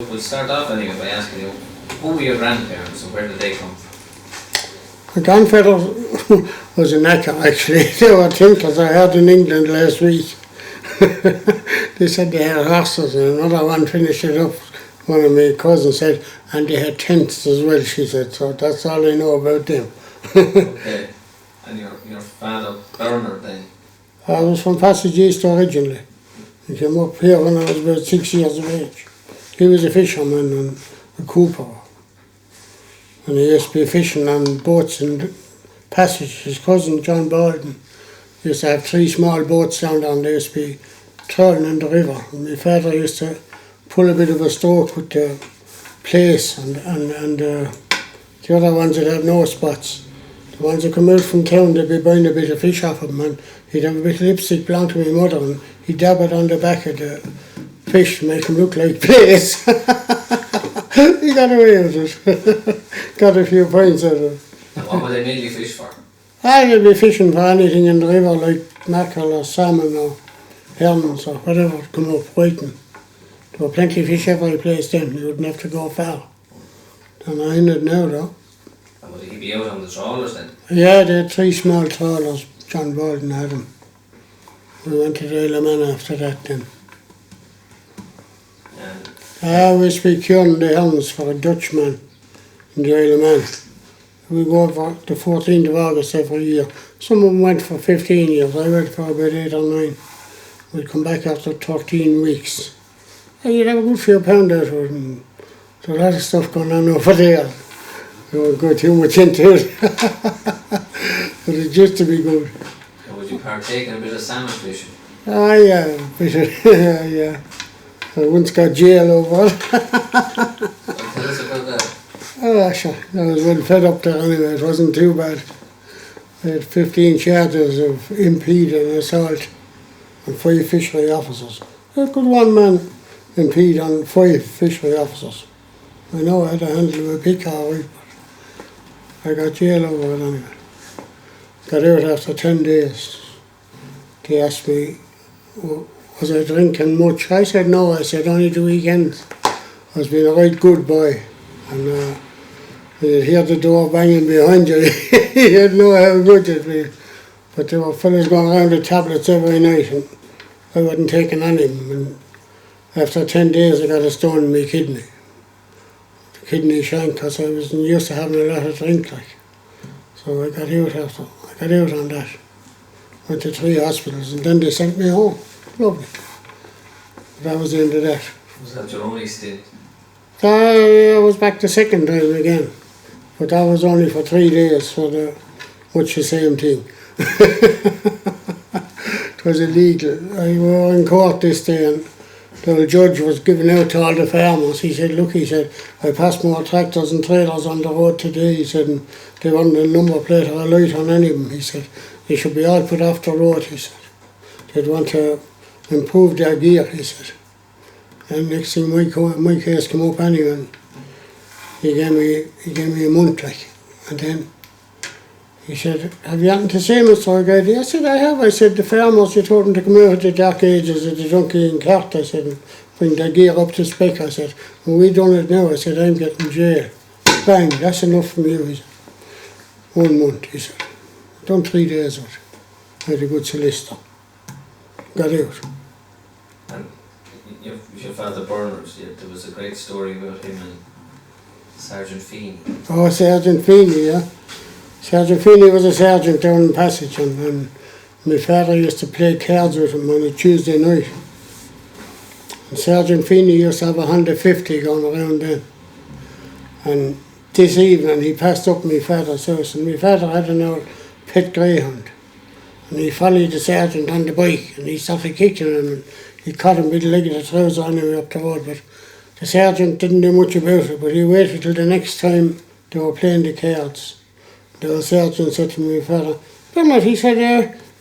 we'll start off anyway by asking you, who were your grandparents and where did they come from? My grandfather was a knacker actually. They were thinkers. I heard in England last week. They said they had horses and another one finished it up. One of my cousins said, and they had tents as well, she said, so that's all I know about them. Okay. And your father, Bernard, then? I was from Passage East originally. He came up here when I was about 6 years of age. He was a fisherman and a cooper. And he used to be fishing on boats in Passage. His cousin, John Baldwin, used to have 3 small boats down there and they used to be trawling in the river. And my father used to pull a bit of a stroke with the place and the other ones that had no spots. The ones that come out from town, they'd be buying a bit of fish off him and he'd have a bit of lipstick belonged to my mother and he'd dab it on the back of the fish to make him look like place. He got away with it. Got a few points out of it. And what would they mainly fish for? They'd be fishing for anything in the river like mackerel or salmon or herons or whatever come up waiting. There were plenty of fish every place then, you wouldn't have to go far. And I in it now though. And would he be out on the trawlers then? Yeah, they had 3 small trawlers, John Baldwin had them. We went to the Isle of Man after that then. I always speak curing the herons for a Dutchman in the Isle of Man. We go over the 14th of August every year. Some of them went for 15 years, I went for about 8 or 9. We'd come back after 13 weeks. And you'd have a good few pound out of it and there's a lot of stuff going on over there. I won't go too much into it. But it used to be good. And would you partake in a bit of salmon fishing? Yeah, yeah. I once got jail over it. Tell us about that. Oh, sure. I was well fed up there anyway, it wasn't too bad. I had 15 charges of impede and assault and 5 fishery officers. I could one man impede on 5 fishery officers. I know I had to handle my pick all right, but I got jail over it anyway. Got out after 10 days. They asked me, was I drinking much? I said no, I said only the weekends. I was being a right good boy. And you'd hear the door banging behind you. You'd know how good it'd be. But there were fellas going around with tablets every night and I wasn't taking any of them. And after 10 days I got a stone in my kidney. The kidney shank because I was used to having a lot of drink like. So I got out on that. Went to 3 hospitals and then they sent me home. Lovely. That was the end of that. Was that your only stint? I was back the second time again. But that was only for 3 days for much the same thing. It was illegal. I was in court this day and the judge was giving out to all the farmers. He said, look, he said, I passed more tractors and trailers on the road today. He said, and they weren't a number plate or a light on any of them. He said, they should be all put off the road, he said. They'd want to improve their gear, he said. And next thing my case came up anyway and he gave me a month like. And then he said, have you anything to say, Mr. O'Grady? I said, I have. I said, the farmers, you told them to come out of the dark ages of the donkey and cart, I said, and bring their gear up to spec, I said. And we done it now, I said, I'm getting jail. Bang, that's enough from you, he said. 1 month, he said. Done 3 days of it. I had a good solicitor. Got out. And your father Bernard, there was a great story about him and Sergeant Feeney. Oh, Sergeant Feeney, yeah. Sergeant Feeney was a sergeant down in Passage and my father used to play cards with him on a Tuesday night. And Sergeant Feeney used to have a Honda 50 going around then. And this evening he passed up my father's house and my father had an old pet greyhound. And he followed the sergeant on the bike and he started kicking him and he caught him with the leg of the trouser anyway up the road. But the sergeant didn't do much about it, but he waited till the next time they were playing the cards. The old sergeant said to my father, Bernard, he said,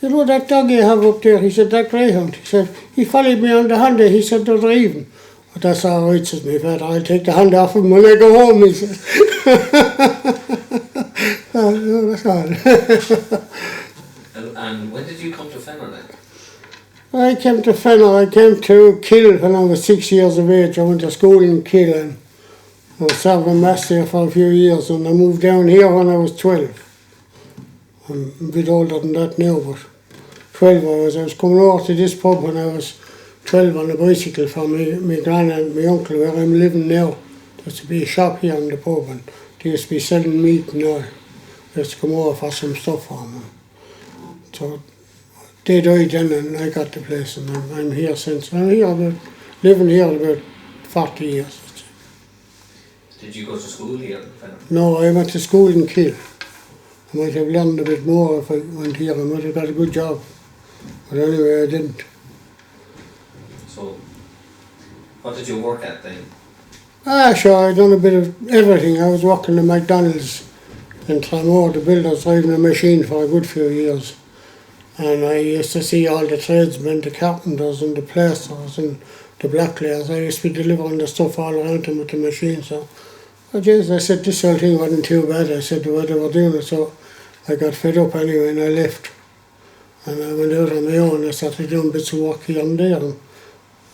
you know that dog you have up there? He said, that greyhound. He said, he followed me on the Honda. He said, they're driving. But that's all right, said my father. I'll take the Honda off him when I go home, he said. Oh, no, that's all. And when did you come to Fenner then? I came to Fenner, I came to Kill when I was 6 years of age. I went to school in Kill and I was serving mass there for a few years, and I moved down here when I was 12. I'm a bit older than that now, but 12 I was coming over to this pub when I was 12 on a bicycle for my gran and my uncle where I'm living now. There used to be a shop here in the pub and they used to be selling meat and all. I used to come over for some stuff for them. So they died then and I got the place, and I'm here since. I'm here living here about 40 years. Did you go to school here? No, I went to school in Kill. I might have learned a bit more if I went here. I might have got a good job. But anyway, I didn't. So, what did you work at then? Sure, I done a bit of everything. I was working at McDonald's in Tramore, the builders, driving a machine for a good few years. And I used to see all the tradesmen, the carpenters and the plasters and the blacklayers. I used to be delivering the stuff all around them with the machine. So I said this whole thing wasn't too bad. I said the way they were doing it, so I got fed up anyway and I left. And I went out on my own. I started doing bits of work here and there. And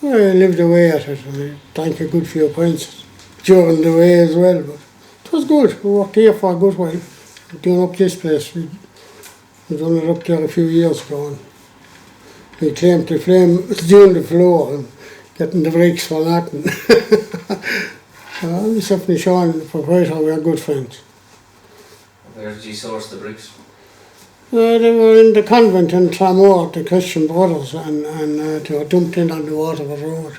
I lived away at it, and I drank a good few pints during the way as well. But it was good. We worked here for a good while. Doing up this place. We done it up there a few years ago. And we claimed the flame doing the floor and getting the bricks for nothing. Myself and Sean, the proprietor, we are good friends. Where did you source the bricks? They were in the convent in Tramore, the Christian Brothers, and they were dumped in on the Waterford Road.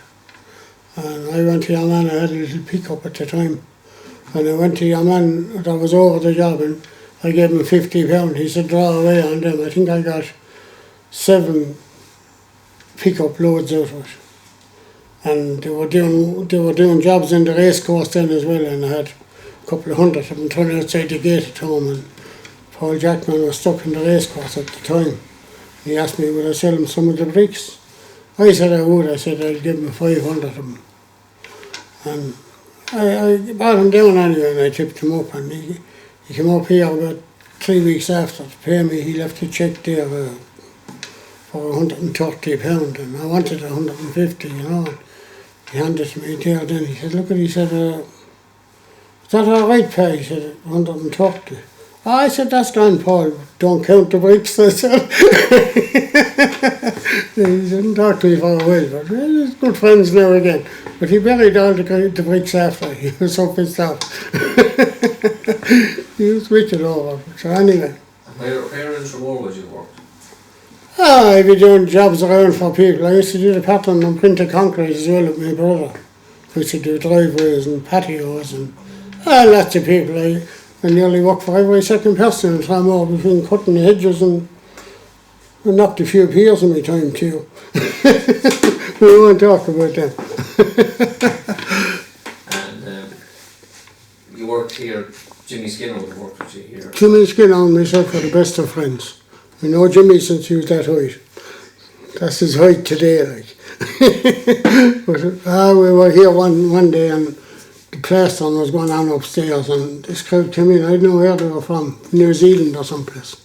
And I went to your man, I had a little pickup at the time. And I went to your man that was over the job and I gave him £50. He said, draw away on them. I think I got 7 pickup loads out of it. And they were doing jobs in the racecourse then as well, and I had a couple of hundred of them turning outside the gate at home, and Paul Jackman was stuck in the racecourse at the time. He asked me would I sell him some of the bricks. I said I would. I said I'd give him 500 of them. And I brought him down anyway and I tipped him up, and he came up here about 3 weeks after to pay me. He left a cheque there for £130 and I wanted 150, you know. And he handed it to me there then. He said, look at, he said, is that all right, Pay? He said, 130. I said, that's grand, Paul, don't count the bricks, I said. He didn't talk to me for a while, but we're good friends now again. But he buried all the bricks after. He was so pissed off. He was wicked over. So anyway. Where in Tramore would you work? I'd be doing jobs around for people. I used to do the pattern and print the concrete as well with my brother. We used to do driveways and patios and lots of people. I nearly worked for every second person in Tramore between cutting the hedges and knocked a few piers in my time too. We won't talk about that. And you worked here, Jimmy Skinner would work with you here. Jimmy Skinner and myself were the best of friends. I know Jimmy since he was that height. That's his height today, like. But we were here one day and the plastering was going on upstairs, and this crowd came in. I didn't know where they were from, New Zealand or someplace.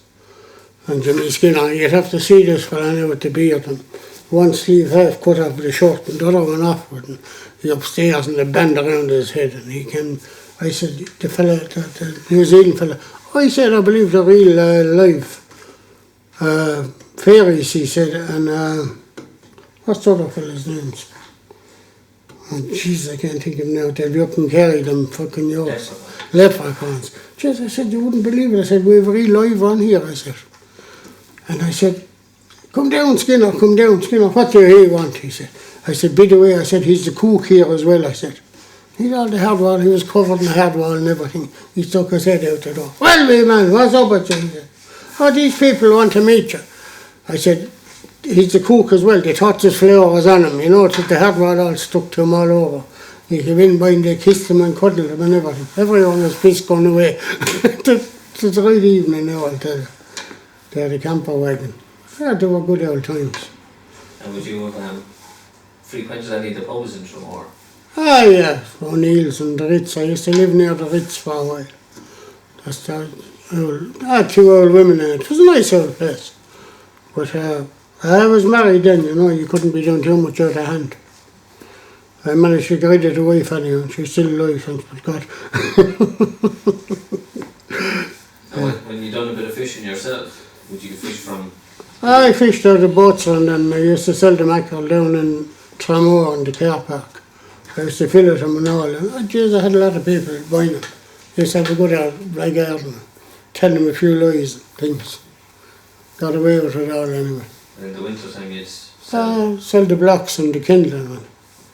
And Jimmy Skinner, you'd have to see this fella now with the beard, and one sleeve half cut off with the shirt and the other one off with, and he upstairs and the band around his head, and he came. I said, the fella, the New Zealand fella, I said, I believe they're real live fairies, he said, and what's the other fella's names? Oh, jeez, I can't think of them now. They'll be up and carry them fucking yours. Leprechauns. Jeez, I said, you wouldn't believe it. I said, we've real live on here, I said. And I said, come down, Skinner, what do you want? He said. I said, by the way, I said, he's the cook here as well, I said. He's all the hardware, he was covered in the hardware and everything. He stuck his head out the door. Well, me man, what's up with you? He said, oh, these people want to meet you. I said, he's the cook as well. They thought his flour was on him, you know, the hardware all stuck to him all over. He came in by and they kissed him and cuddled him and everything. Everyone was pissed going away. It's a right evening now, I'll tell you. They're the camper wagon. Yeah, they were good old times. And would you have frequented any of the pubs in Tramore? Ah, yeah, O'Neill's and the Ritz. I used to live near the Ritz for a while. That's two old women in it. It was a nice old place. But I was married then, you know, you couldn't be doing too much out of hand. I managed to get rid of the wife anyway, and she's still alive, thanks but God. When you done a bit of fishing yourself, would you fish from? I fished out of boats and then I used to sell the mackerel down in Tramore in the car park. I used to fill it and all, and jeez, I had a lot of people buying them. I used to have a good big garden, tell them a few lies and things. Got away with it all anyway. And in the winter time you'd sell? Sell the blocks and the kindling and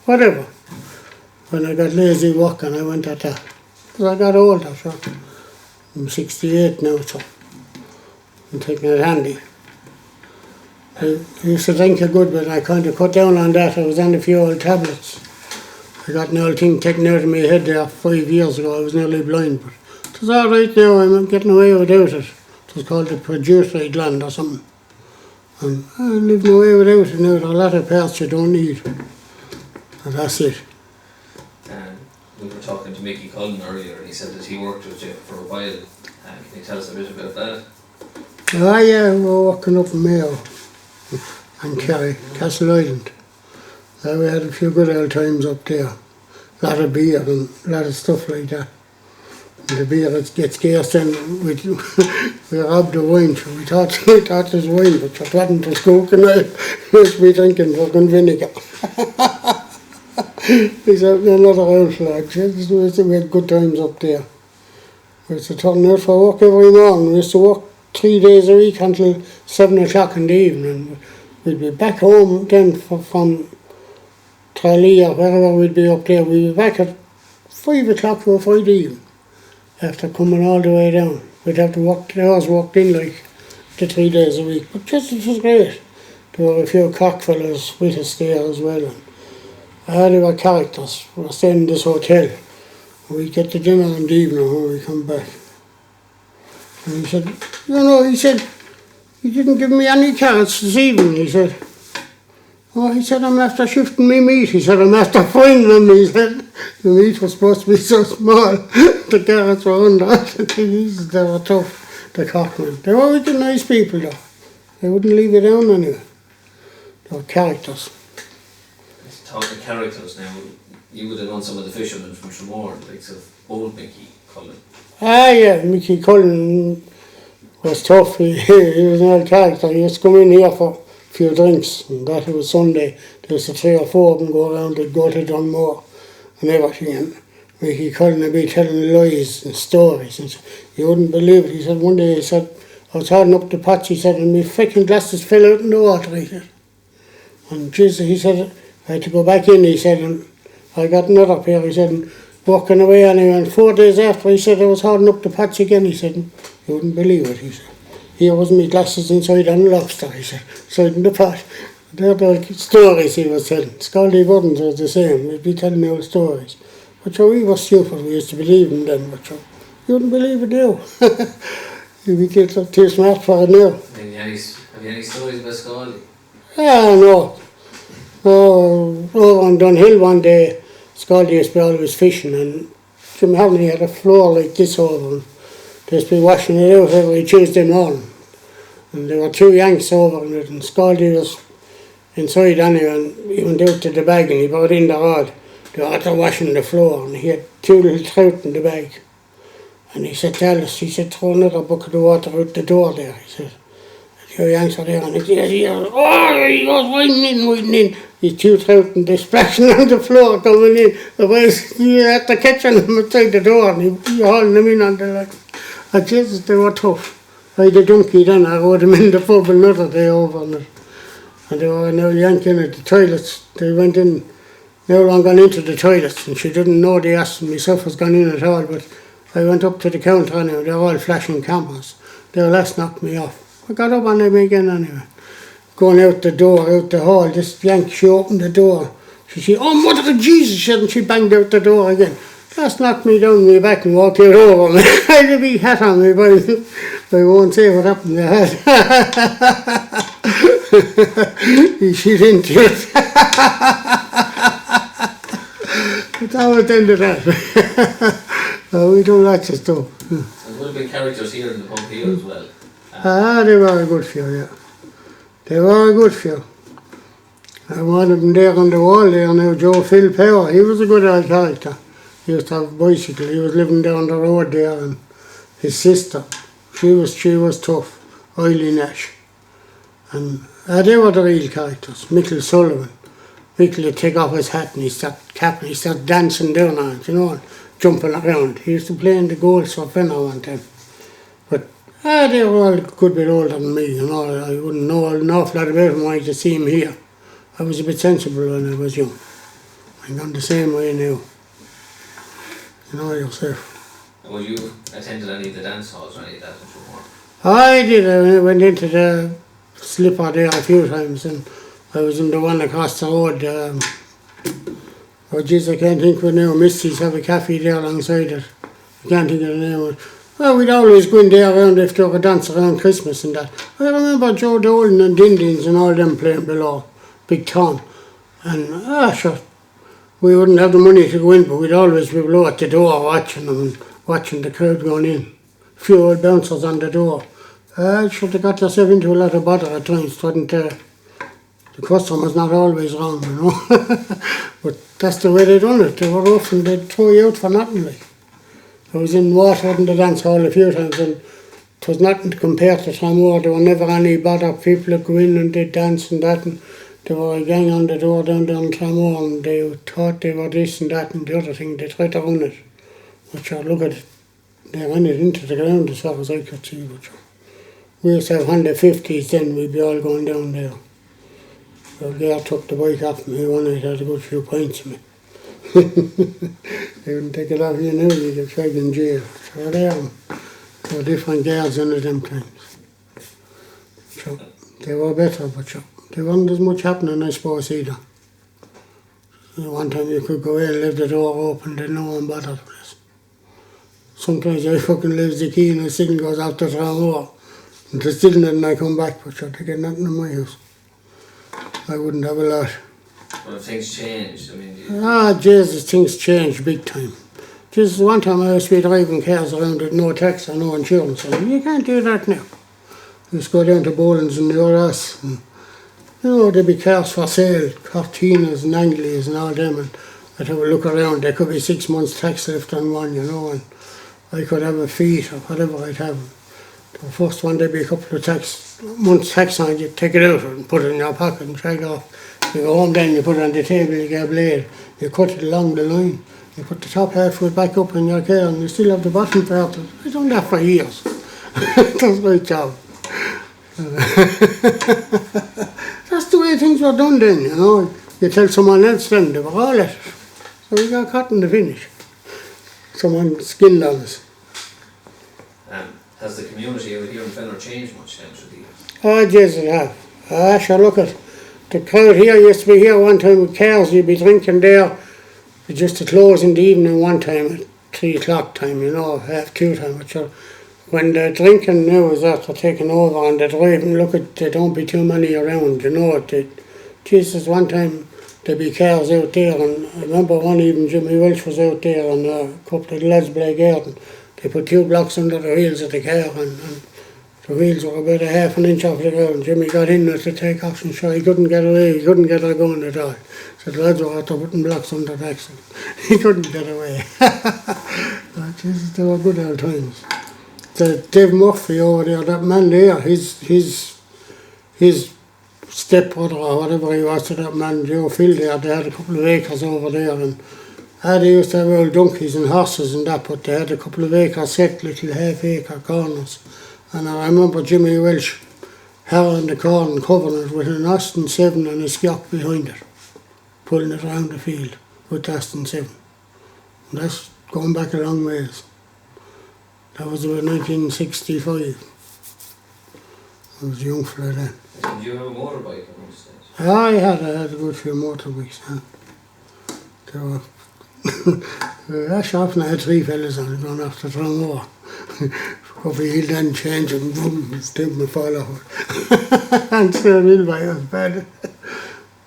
whatever. When I got lazy walking, I went at that. Because I got older, so I'm 68 now, so I'm taking it handy. I used to drink a good bit, I kind of cut down on that. I was on a few old tablets. I got an old thing taken out of my head there 5 years ago. I was nearly blind, but it was all right now. I'm getting away without it. It was called the pituitary gland or something. And I'm living away without it now. There are a lot of parts you don't need. And that's it. We were talking to Mickey Cullen earlier, and he said that he worked with you for a while. Can you tell us a bit about that? Oh yeah, we were working up in Mayo and Kerry, Castle Island. We had a few good old times up there. A lot of beer and a lot of stuff like that. And the beer gets scarce then we robbed the wine. So we thought it was wine, but it wasn't. It was coke and I must be drinking fucking vinegar. He said, another old flag. We had good times up there. We used to turn out for work every morning. We used to work 3 days a week until 7 o'clock in the evening. We'd be back home then from Tralee or wherever we'd be up there. We'd be back at 5 o'clock for a Friday evening after coming all the way down. We'd have to work, the hours worked in like the 3 days a week. But just it was great. There were a few cock fellas with us there as well. They were characters. We were staying in this hotel. We get to dinner in the evening when we come back. And he said, you know, you didn't give me any carrots this evening, he said. Oh, he said, I'm after shifting me meat. He said, I'm after frying them, he said. The meat was supposed to be so small. The carrots were under. They were tough, the cockmen. They were really nice people though. They wouldn't leave you down anyway. They were characters. Talking characters now, you would have known some of the fishermen from Tramore, like of old Mickey Cullen. Ah yeah, Mickey Cullen was tough. He was an old character. He used to come in here for a few drinks, and that was Sunday. There was 3 or 4 of them go around. They'd go to Tramore and everything. And Mickey Cullen would be telling lies and stories. And you wouldn't believe it. He said one day, he said, I was holding up the pots, he said, and my freaking glasses fell out in the water, he said. And Jesus, he said, I had to go back in, he said, and I got another pair, he said, and walking away anyway. And 4 days after, he said, I was holding up the pots again, he said, and you wouldn't believe it, he said. Here was my glasses inside on a lobster, he said, inside in the pot. They're the stories he was telling. Scaldy Buttons was the same, he'd be telling me all stories. But so we were stupid, we used to believe him then, but so you wouldn't believe it now. You'd be getting too smart for it now. Have you any stories about Scaldy? Ah, no. Oh, over on Dunhill one day, Scaldy used to be always fishing, and Jim Harney had a floor like this over, and they used to be washing it out every Tuesday morning. And there were 2 Yanks over on it, and Scaldy was inside anyway, and he went out to the bag and he brought in the rod. They were after washing the floor, and he had 2 little trout in the bag. And he said to Alice, he said, throw another bucket of water out the door there, he said. The Yanks were there, and he goes winding in. These 2 trout and they splashing on the floor coming in. The boys, you had to catch them outside the door, and he hauling them in on the leg. And Jesus, they were tough. I had a donkey then, I rode them in the pub another day over on it. And they were now yanking at the toilets. They went in, now I'm gone into the toilets, and she didn't know the ass, and myself was gone in at all, but I went up to the counter anyway, they were all flashing cameras. Their last knocked me off. I got up on them again anyway. Going out the door, out the hall, this Yank, she opened the door. She said, oh, mother of Jesus, she said, and she banged out the door again. Just knocked me down my back and walked out over me. I had a big hat on me, but I won't say what happened to the hat. She didn't do it. But that was the end of that. We do lots of stuff. So there would have been characters here in the pub here as well. They were a good few, yeah. They were a good few. And one of them there on the wall there now, Joe Phil Power, he was a good old character. He used to have a bicycle, he was living down the road there, and his sister, she was tough, Eileen Nash. And they were the real characters. Michael Sullivan. Michael would take off his hat and he started capping, he started dancing down on it, and jumping around. He used to play in the goals for Fenner one time. But they were all a good bit older than me, I wouldn't know an awful lot about them when I used to see him here. I was a bit sensible when I was young. I'm gone the same way now. You know yourself. Well, you attended any of the dance halls or any of that in Tramore? I did. I went into the slipper there a few times, and I was in the one across the road. Oh jeez, I can't think of it now. Misty's have a cafe there alongside it. I can't think of the name of it. Well, we'd always go in there around if there were dance around Christmas and that. I remember Joe Dolan and Dindins and all them playing below, Big Tom. And sure, we wouldn't have the money to go in, but we'd always be below at the door watching them and watching the crowd going in. A few old bouncers on the door. Sure, they got yourself into a lot of bother at times, wasn't the customer's not always wrong, But that's the way they done it. They were rough and they'd throw you out for nothing, like. I was in Waterford in the dance hall a few times, and it was nothing to compare to Tramore. There were never any bother. People would go in and they'd dance and that, and there were a gang on the door down there in Tramore, and they thought they were this and that and the other thing. They tried to run it. But look at it. They ran it into the ground as far as I could see. But we used to have 150s then, we'd be all going down there. The girl took the bike off me one night, had a good few pints of me. They wouldn't take it off you now, you get dragged in jail. So there were different girls in it them times. So they were better, but there wasn't as much happening, I suppose, either. One time you could go in and leave the door open, then no one bothered with us. Sometimes I fucking leaves the key and the signal goes out to Tramore. And to still and I come back, but they get nothing in my house. I wouldn't have a lot. Well, if things changed, I mean... Jesus, things changed big time. Just one time I used to be driving cars around with no tax or no insurance. And you can't do that now. You just go down to Boland's and the RS. And, there'd be cars for sale, Cortinas and Anglias and all them. And I'd have a look around. There could be 6 months tax left on one, and I could have a fee or whatever I'd have. The first one, there'd be a couple of months tax on it, you take it out and put it in your pocket and drag off. You go home then, you put it on the table, you get a blade, you cut it along the line, you put the top half of it back up in your car and you still have the bottom part of it. I've done that for years. That's my job. That's the way things were done then, You tell someone else then, they were all at it. So we got caught in the finish. Someone skinned on us. Has the community over here in Fenner changed much then through the years? Oh, Jesus, it have. Sure, look at the crowd here. Used to be here one time with cars. You'd be drinking there just to close in the evening one time at 3 o'clock time, 2:30 time. But sure, when the drinking now is after taking over on the driving, look at, there don't be too many around, Jesus, one time there'd be cars out there, and I remember one evening Jimmy Welch was out there and a couple of the lads play garden. They put 2 blocks under the wheels of the car and the wheels were about a half an inch off the ground. Jimmy got in there to take off and sure he couldn't get away, he couldn't get her going at all. So the lads were after putting blocks under the axle. He couldn't get away. But Jesus, they were good old times. The Dave Murphy over there, that man there, his stepbrother or whatever he was to that man, Joe Phil there, they had a couple of acres over there, and they used to have old donkeys and horses and that, but they had a couple of acres set, little half-acre corners. And I remember Jimmy Welch harrowing the corn and covering it with an Austin 7 and a skiock behind it, pulling it around the field with the Austin 7. And that's going back a long ways. That was about 1965. I was a young fella then. Did you have a motorbike at one stage? I had a good few motorbikes, They were often I had 3 fellas on it going after Tramore. Go for hill then change and boom, stimp me fall off. And still real by was bad.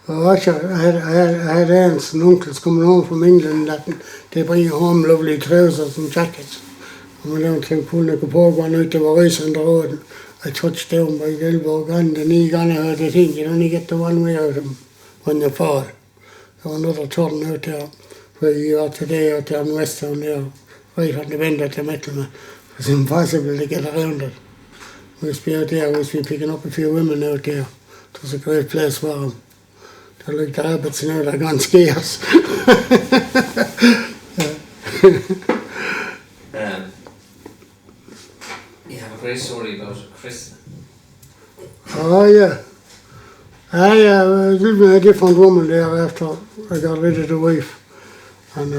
I had aunts and uncles coming home from England that they bring you home lovely trousers and jackets. I went down to Poolnacopogue one night, they were ice on the road. I touched down by the elbow gone, the knee gone out of the thing. You only get the one way out of them when you fall. So another turn out there where you are today out there in West Town there, right on the bend at the metal. It was impossible to get around it. We used to be out there, we used to be picking up a few women out there. It was a great place for them. They're like the rabbits now, they're gone scarce. You have a great story about Chris. Oh yeah. I was living with a different woman there after I got rid of the wife. And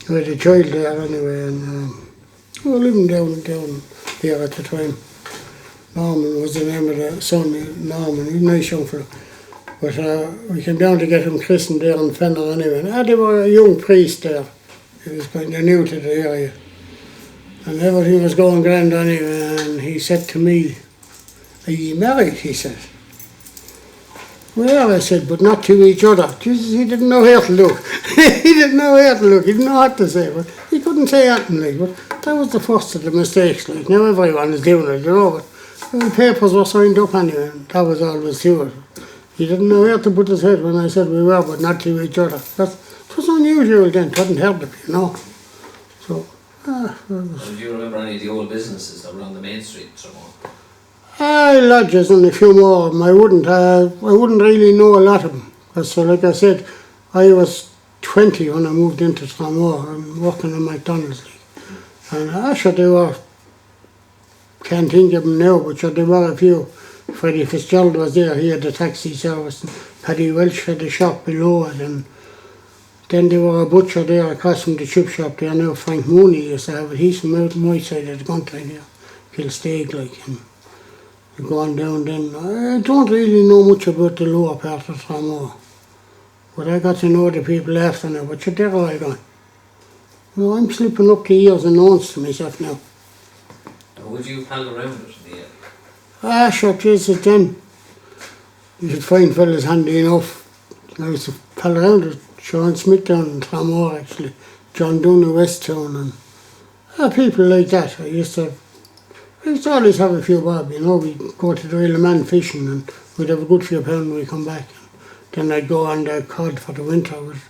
we had a child there anyway, and we were living down there at the time. Norman was the name of the son, Norman, he was a nice young fellow. But we came down to get him christened there in Fenner anyway. And they were a young priest there. He was kind of new to the area. And everything was going grand anyway, and he said to me, "Are you married?" he said. Well, I said, but not to each other. Jesus, he didn't know where to look. He didn't know where to look, he didn't know what to say, but he couldn't say anything like, but that was the first of the mistakes, like, now everyone is doing it, you know, but the papers were signed up anyway, and that was always to it. He didn't know where to put his head when I said we were, but not to each other. It was unusual then, it hadn't heard of it, you know. So, Do you remember any of the old businesses that were on the main street, Tramore? lodges and a few more of them. I wouldn't really know a lot of them. Because, so like I said, I was 20 when I moved into Tramore and working in McDonald's. And sure they were, can't think of them now, but sure there were a few. Freddie Fitzgerald was there, he had the taxi service, and Paddy Welsh had the shop below it, and then there were a butcher there across from the chip shop there now, Frank Mooney used to have it. He's from out my side of the country there, Kilsteig, like, and you go on down then. I don't really know much about the lower part of Tramore, but I got to know the people after now, but they're all gone. You know, I'm slipping up the years and knowns to myself now. Would you hang around it in the end? Sure, Jesus, then you should find fellas handy enough. I used to pal around with Sean Smith down in Tramore actually, John Dunn in West Town, and people like that. I used to always have a few bob, you know. We'd go to the Isle of Man fishing and we'd have a good few pound when we come back. Then I'd go on the cod for the winter with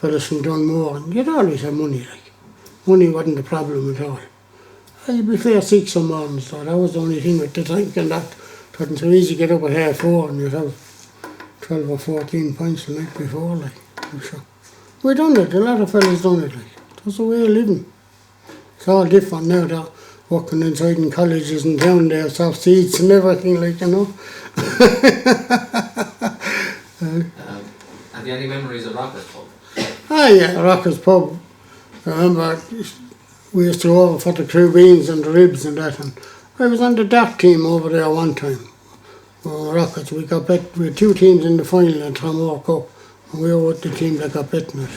fellas from Dunmore, and you'd always have money, like. Money wasn't the problem at all. You'd be fair sick some mornings, so that was the only thing with the drink and that. It wasn't so easy to get up at 4:30 and you'd have 12 or 14 pints the night before, like. I'm sure. We done it, a lot of fellas done it, like. It was a way of living. It's all different now, they're working inside in colleges and down there, soft seats and everything, like, you know. Have you any memories of Rockers Pub? Yeah, Rockers Pub. I remember we used to go over for the crew beans and the ribs and that, and I was on the dart team over there one time. Rockets, we got bet, we had two teams in the final in Tramore Cup, and we were with the team that got beaten it.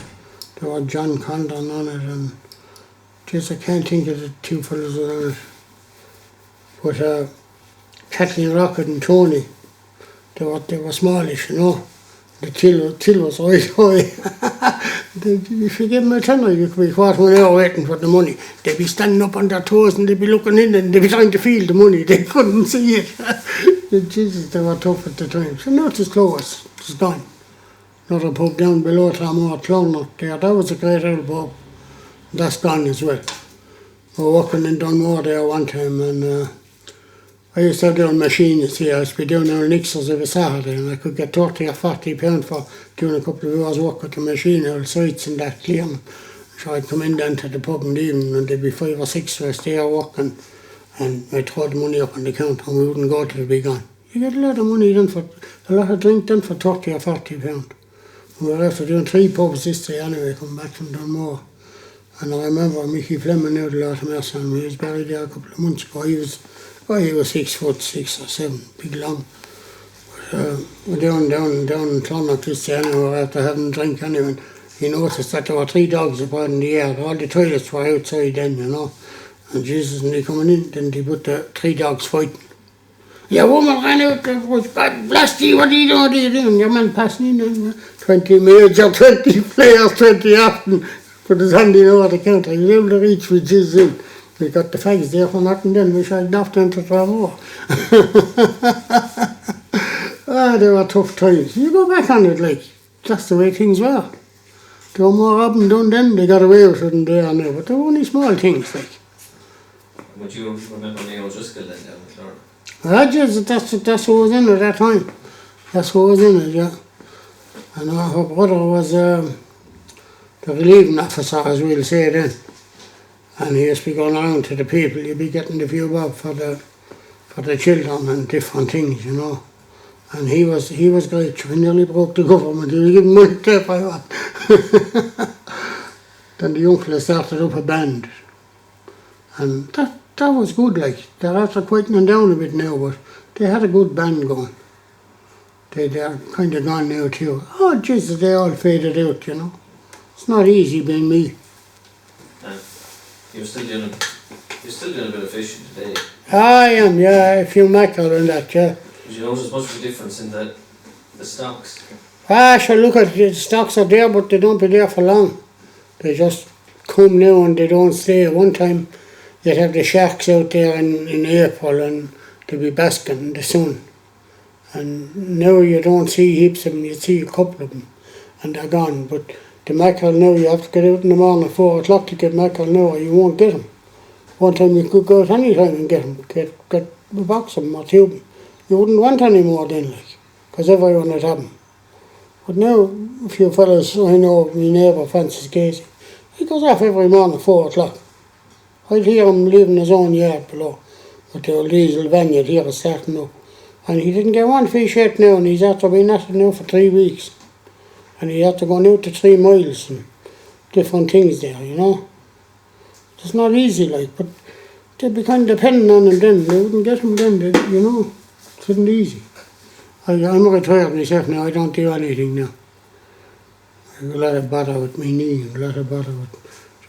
There were John Condon on it, and just I can't think of the two fellas on it. But Kathleen Rocket and Tony, they were smallish, you know. The till was right high. If you give them a tenner, you could be quarter of an hour waiting for the money. They'd be standing up on their toes and they'd be looking in and they'd be trying to feel the money. They couldn't see it. Jesus, they were tough at the time. So now it's closed. It's gone. Another pub down below Tramore, Clonmert there. That was a great old pub. That's gone as well. We were working in Dunmore there one time, and I used to have their machine, you see. I used to be doing our Nixers every Saturday, and I could get 30 or 40 pounds for doing a couple of hours work with the machine, all sites and that clearing. So I'd come in then to the pub in the evening, and there'd be 5 or 6 of us there working, and I'd throw the money up on the counter and we wouldn't go till it'd be gone. You get a lot of money then for, a lot of drink then for 30 or 40 pounds. We were after doing 3 pubs this day anyway, coming back from Dunmore. And I remember Mickey Fleming now, the Lord of Mercy, and he was buried there a couple of months ago. He was 6 foot 6 or 7, big long. But we're down in Clonmert this day anyway, after having a drink anyway. He noticed that there were 3 dogs up in the air. All the toilets were outside then, you know. And Jesus, and they coming in, then they put the 3 dogs fighting. Your woman ran out and was, God bless you, what are you doing? What are you doing? Your man passing in, and 20 maids or 20 players, 20 after, put his hand in over the counter. He was able to reach with Jesus in. We got the fags there for nothing then, we shagged off down to Tramore. They were tough times. You go back on it, like, that's the way things were. There were more of them done then, they got away with it than they are now, but they were only small things, like. Would you remember Neil Driscoll then down in Clonard? That's who was in it at that time. That's who was in it, yeah. And her brother was the relieving officer, as we'll say then. And he used to be going around to the people, he'd be getting the few bob for the children and different things, you know. And he was great, he nearly broke the government, he was giving money to everyone. Then the uncle started up a band. And that was good, like. They're after quietening down a bit now, but they had a good band going. They're kind of gone now too. Oh Jesus, they all faded out, you know. It's not easy being me. And you're still doing a bit of fishing today. I am, yeah, a few mackerel and that, yeah. Did you notice much of a difference in the stocks? Sure, look at the stocks are there, but they don't be there for long. They just come now and they don't stay. One time you'd have the sharks out there in April and they'd be basking in the sun. And now you don't see heaps of them, you see a couple of them and they're gone. But the mackerel now, you have to get out in the morning at 4 o'clock to get mackerel now or you won't get them. One time you could go out any time and get them, get a box of them or two of them. You wouldn't want any more then, like, because everyone would have them. But now, a few fellas, I know my neighbour Francis Casey, he goes off every morning at 4 o'clock. I'd hear him leaving his own yard below with the old diesel van, you'd hear it starting up. And he didn't get one fish yet now, and he's after been at it now for 3 weeks. And he had to go out to 3 miles and different things there, you know. It's not easy, like, but they'd be kind of depending on him then. They wouldn't get him then, you know. It isn't easy. I'm retired myself now, I don't do anything now. I have a lot of bother with my knee, a lot of bother with...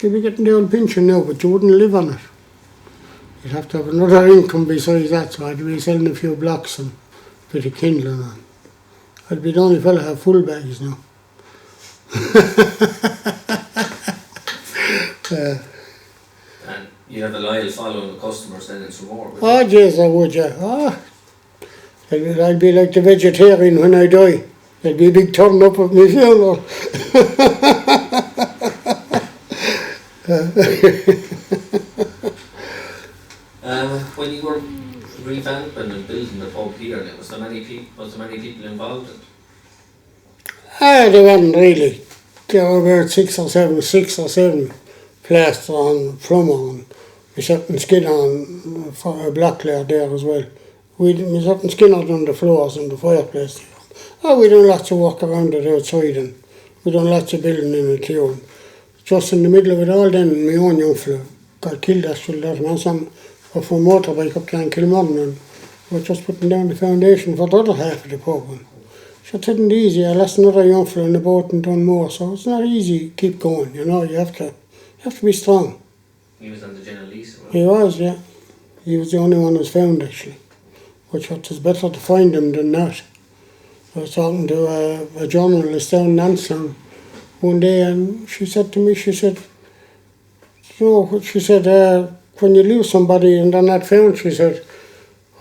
You'd be getting the old pension now, but you wouldn't live on it. You'd have to have another income besides that, so I'd be selling a few blocks and a bit of kindling on. I'd be the only fella who have full bags now. And you have a loyal following of customers then in Tramore? Oh, jeez, I would, yeah. Oh. I'd be like the vegetarian when I die. There'd be a big turn up at my funeral. When you were revamping and building the pub here, was there many people involved in it? There weren't really. There were about six or seven plaster on plumber and we set and skin on for a black layer there as well. We set and skin on the floors and the fireplace. We done lots of work around it outside and we done lots of building in it too. Just in the middle of it all then, my own young fella got killed actually that man some off a motorbike up there in Kilmurden and we were just putting down the foundation for the other half of the pub. And so it isn't easy. I lost another young fella in the boat and done more, so it's not easy to keep going, you know, you have to be strong. He was on the general lease? He was, yeah. He was the only one who was found actually. Which it was better to find him than not. I was talking to a journalist down in Anson one day and she said to me, she said, when you lose somebody and they're not found, she said,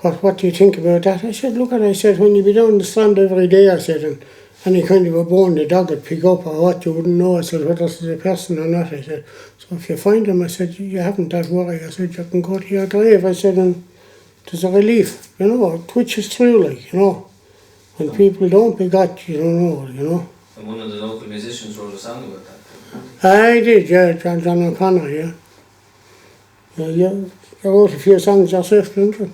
what do you think about that? I said, I said, when you be down the strand every day, I said, and any kind of a bone the dog would pick up or what, you wouldn't know, I said, whether it's a person or not, I said. So if you find them, I said, you haven't that worry, I said, you can go to your grave, I said, and there's a relief, you know, which is true, like, you know. When people don't be got, you don't know, you know. And one of the local musicians wrote a song about that. I did, yeah, John O'Connor, yeah. You wrote a few songs yourself, didn't you?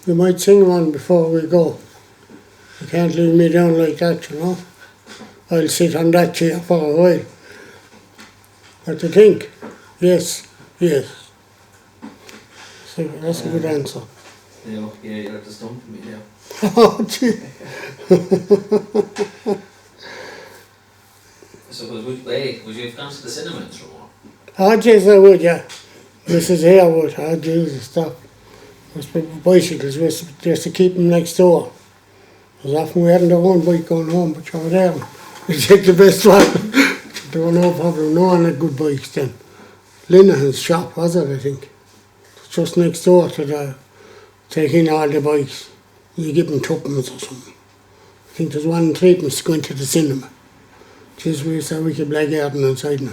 You might sing one before we go. You can't leave me down like that, you know. I'll sit on that chair for a while. What do you think? Yes. So that's a good answer. Yeah, you're at the stump for me now. Oh, gee. So would you have gone to the cinema in Tramore? Oh, jeez, I would, yeah. Mrs. Harewood, oh, Jesus, stop. Bicycles, we used to keep them next door. As often we hadn't our own bike going home, but you were there. We take the best one. There were no problem, no one had good bikes then. Linehan's shop, was it, I think? Just next door to the, take in all the bikes. You give them tuppence or something. I think there's one threepence going to the cinema. Jeez, we used to have a wicked black garden inside it.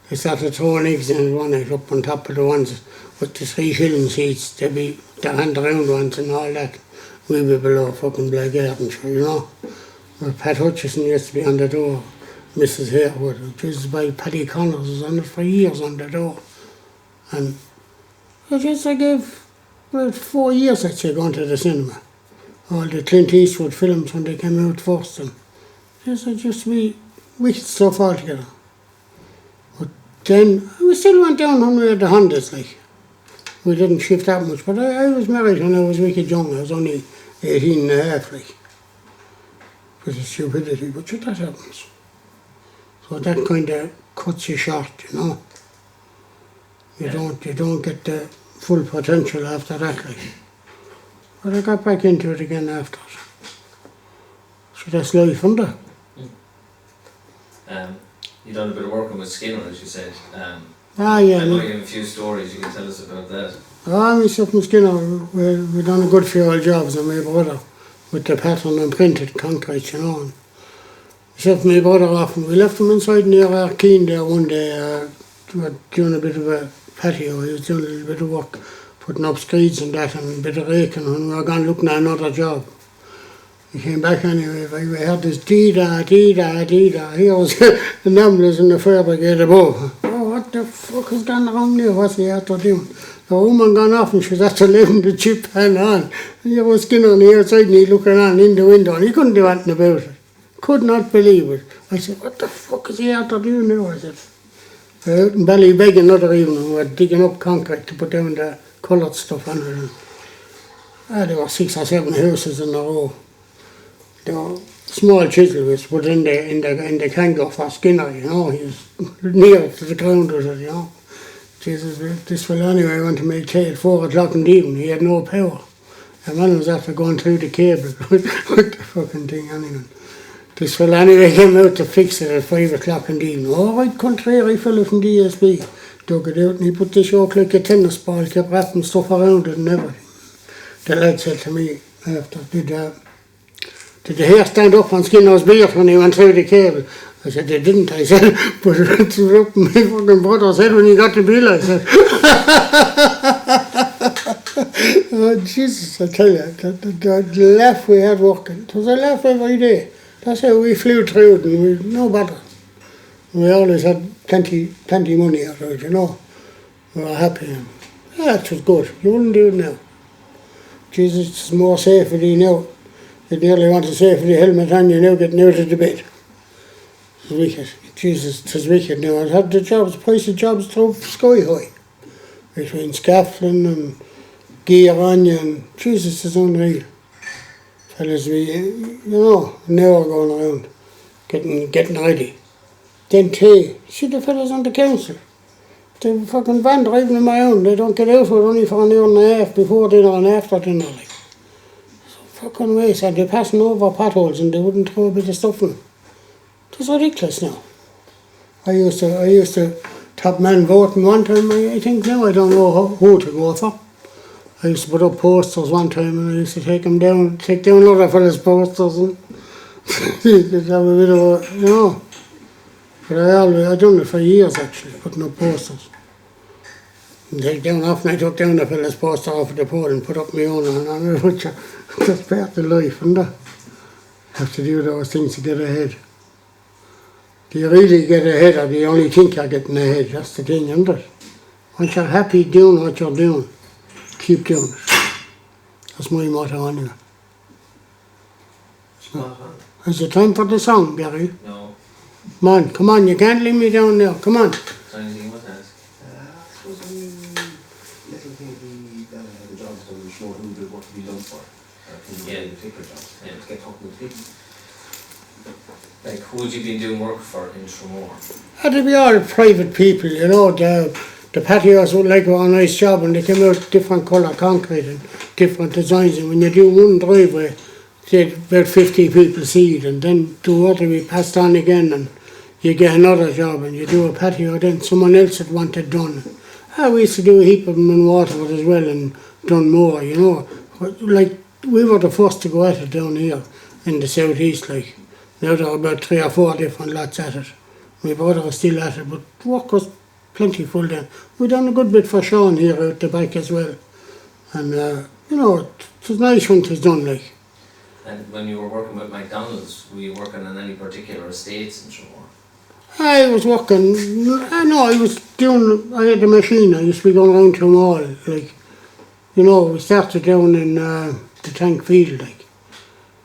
They started throwing eggs in one night up on top of the ones with the 3 shilling seats. They'd be the hand around ones and all that. We were below fucking black garden, sure, you know. Well, Pat Hutchison used to be on the door. Mrs. Harewood, which was by Paddy Connors, was on it for years on the door. And I gave about 4 years, I'd say, going to the cinema. All the Clint Eastwood films when they came out first. And just we wicked stuff altogether. But then we still went down when we had the Hondas, like. We didn't shift that much, but I was married when I was wicked young. I was only 18 and a half, like. Because of stupidity, but sure, that happens. So that kind of cuts you short, you know. You don't get the full potential after that, like. But I got back into it again after. So that's life, isn't it? You done a bit of working with Skinner, as you said. Yeah. I know you have a few stories you can tell us about that. Myself and Skinner, we done a good few old jobs on my brother with the pattern and printed concrete, you know. And myself and my brother often, we left him inside near Arkeen there one day, doing a bit of a patio. He was doing a little bit of work, putting up screeds and that, and a bit of raking, and we were gone looking at another job. He came back anyway, we heard this dee-da, dee-da, dee-da. Here was the ambulance in the fire brigade above. Oh, what the fuck has gone wrong there? What's he after doing? The woman gone off and she was after leaving the chip pan on. And there was Skinner on the outside and he looking on in the window and he couldn't do anything about it. Could not believe it. I said, what the fuck is he after doing now? I said, we're out in Ballybeg another evening, we were digging up concrete to put down the coloured stuff on it. And there were 6 or 7 houses in a row. There were small chisels, but in the Kango for Skinner, you know, he was near to the ground with it, you know. Jesus, this fellow anyway went to make tea at 4 o'clock in the evening, he had no power. The man was after going through the cable with the fucking thing anyway. This fellow anyway came out to fix it at 5 o'clock in the evening. All right, contrary fellow from DSB. Dug it out and he put the shock like a tennis ball, kept wrapping stuff around it and everything. The lad said to me after, did the hair stand up on Skinner's beard when he went through the cable? I said, they didn't, I said, but it was up my fucking brother's head when he got the bill, I said. Oh, Jesus, I tell you, the laugh we had working, it was a laugh every day. That's how we flew through it, and we no bother. We always had plenty money out of it, you know. We were happy. And, yeah, it was good. You wouldn't do it now. Jesus, it's more safety now. You nearly want to say for the helmet on, you're now getting out of the bed. It's wicked. Jesus, it was wicked now. I'd had the jobs, price of jobs through sky high. Between scaffolding and gear on you, and Jesus, it's unreal. Fellas, you know, now we're going around, getting ready. Then see the fellas on the council. They fucking van driving on my own. They don't get out for only for an hour and a half before dinner and after dinner, like. Fucking waste, and they're passing over potholes and they wouldn't throw a bit of stuff in. It was ridiculous now. I used to top man voting one time, I think now I don't know who to go for. I used to put up posters one time and I used to take down other fellas' posters and have a bit of a, you know. But I done it for years actually, putting up posters. And take down often I took down the fella's poster off the pole and put up my own on which that's part of life, isn't it? Have to do those things to get ahead. Do you really get ahead or do you only think you're getting ahead? That's the thing, isn't it? Once you're happy doing what you're doing, keep doing it. That's my motto anyway. Is it time for the song, Gary? No. Come on, you can't leave me down now, come on. Is there anything you want to ask? I suppose little thing the jobs done in Tramore, who did what to be done for. The particular jobs. Yeah. To get talking with people. Like, who would you been doing work for in Tramore? It'd be all private people, you know, the patios would like a nice job and they came out different colour concrete and different designs, and when you do one driveway, say about 50 people see it, and then 2 or 3 we passed on again, and you get another job and you do a patio, then someone else would want it done. We used to do a heap of them in Waterford as well and done more, you know. But, like, we were the first to go at it down here in the southeast, like. Now there are about 3 or 4 different lots at it. My brother was still at it, but work was plenty full then. We done a good bit for Sean here out the back as well. And, you know, it was nice when it was done, like. And when you were working with McDonald's, were you working on any particular estates in Tramore? I was working, I had a machine, I used to be going around to them all, like, you know, we started down in the tank field, like,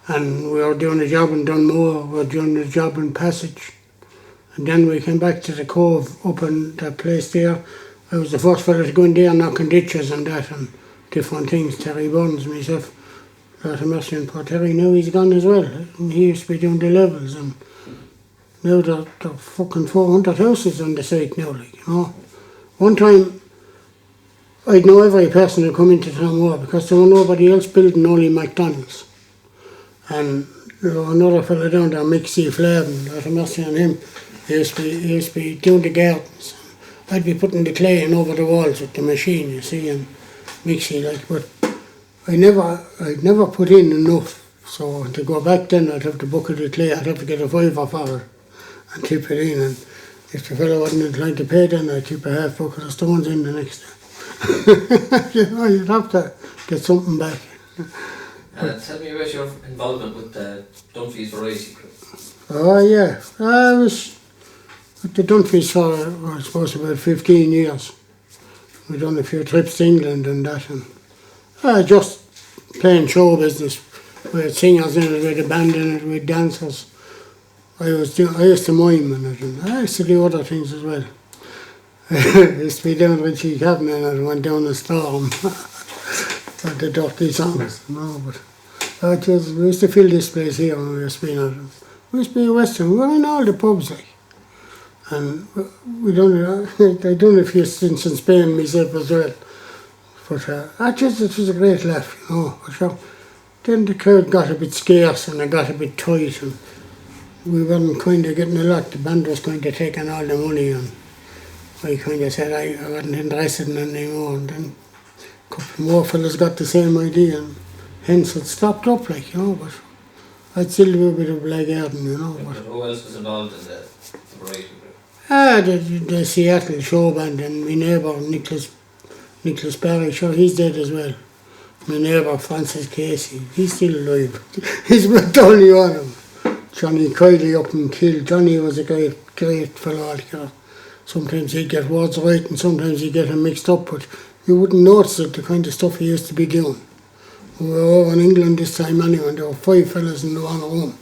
and we were doing a job in Dunmore, we were doing a job in Passage, and then we came back to the Cove up in that place there. I was the first fella to go in there knocking ditches and that and different things. Terry Burns, myself, lot of mercy on poor Terry, now he's gone as well, and he used to be doing the levels, and now there are fucking 400 houses on the site now, like, you know. One time, I'd know every person who come into Tramore because there was nobody else building, only McDonald's. And there was another fella down there, Mick C. Flavin, lot of mercy on him. He used to be doing the gardens. I'd be putting the clay in over the walls with the machine, you see, and mixing, like, but I'd never put in enough. So to go back then, I'd have to bucket the clay, I'd have to get a fiver for it and tip it in, and if the fellow wasn't inclined to pay, then I'd tip a half bucket of stones in the next day. You know, you'd have to get something back. Tell me about your involvement with the Dunphy's Variety Group. Oh yeah, I was with the Dunphys for, I suppose, about 15 years. We'd done a few trips to England and that, and just playing show business. We had singers in it, we had a band in it, we had dancers. I used to mime in it, and I used to do other things as well. I used to be down with Richie Cabin and went down the storm. But the dirty songs, no, but we used to fill this place here when we used to be in it. We used to be in Western, we were in all the pubs, like. And I done a few stints in Spain myself as well. But it was a great laugh, you know. But sure, then the crowd got a bit scarce and it got a bit tight, and we weren't kind of getting a lot. The band was kind of taking all the money, and I kind of said I wasn't interested in it anymore. And then a couple more fellas got the same idea, and hence it stopped up, like, you know. But I'd still do a bit of blackguarding, you know. But who else was involved in the variety group? The Seattle show band, and my neighbour Nicholas Barry, sure, he's dead as well. My neighbour Francis Casey, he's still alive. He's about the only one of them. Johnny Kiley up in Kill. Johnny was a great fellow altogether. Sometimes he'd get words right and sometimes he'd get them mixed up, but you wouldn't notice it, the kind of stuff he used to be doing. We were over in England this time anyway, and there were 5 fellas in the one room.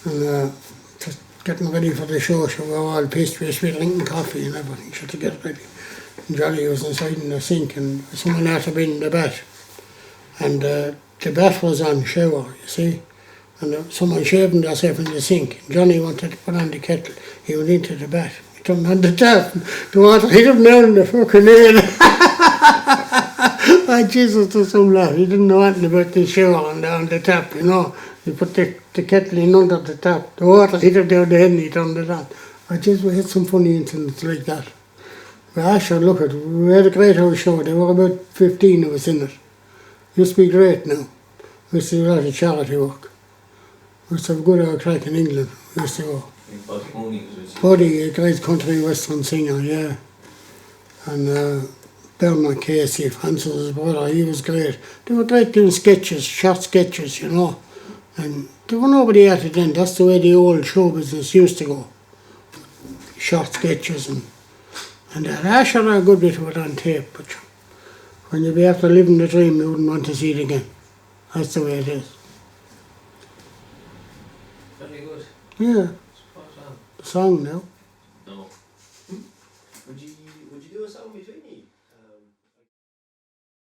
And just getting ready for the show, so we were all pissed, we used to be drinking coffee and everything, so to get ready. And Johnny was inside in the sink, and someone had to be in the bath. And the bath was on shower, you see. And someone shaving themselves in the sink. And Johnny wanted to put on the kettle. He went into the bath. He turned on the tap. The water hit him down in the fucking head. Oh, Jesus, to some laugh. He didn't know anything about the shower and down the tap, you know. He put the kettle in under the tap. The water hit him down the head and he turned it on. Oh, Jesus, we had some funny incidents like that. But I sure look at it. We had a great house show. There were about 15 of us in it. Used to be great now. We used to do a lot of charity work. We used to have good old crack in England. We used to go. Buddy Mooney was with you? Buddy, a great country western singer, yeah. And Bernard Casey, Francis' brother, he was great. They were great doing sketches, short sketches, you know. And there were nobody at it then. That's the way the old show business used to go. Short sketches and that. I sure had a good bit of it on tape, but when you be after living the dream, you wouldn't want to see it again. That's the way it is. Very good. Yeah, Spot on. the song now. No. Would you do a song between you?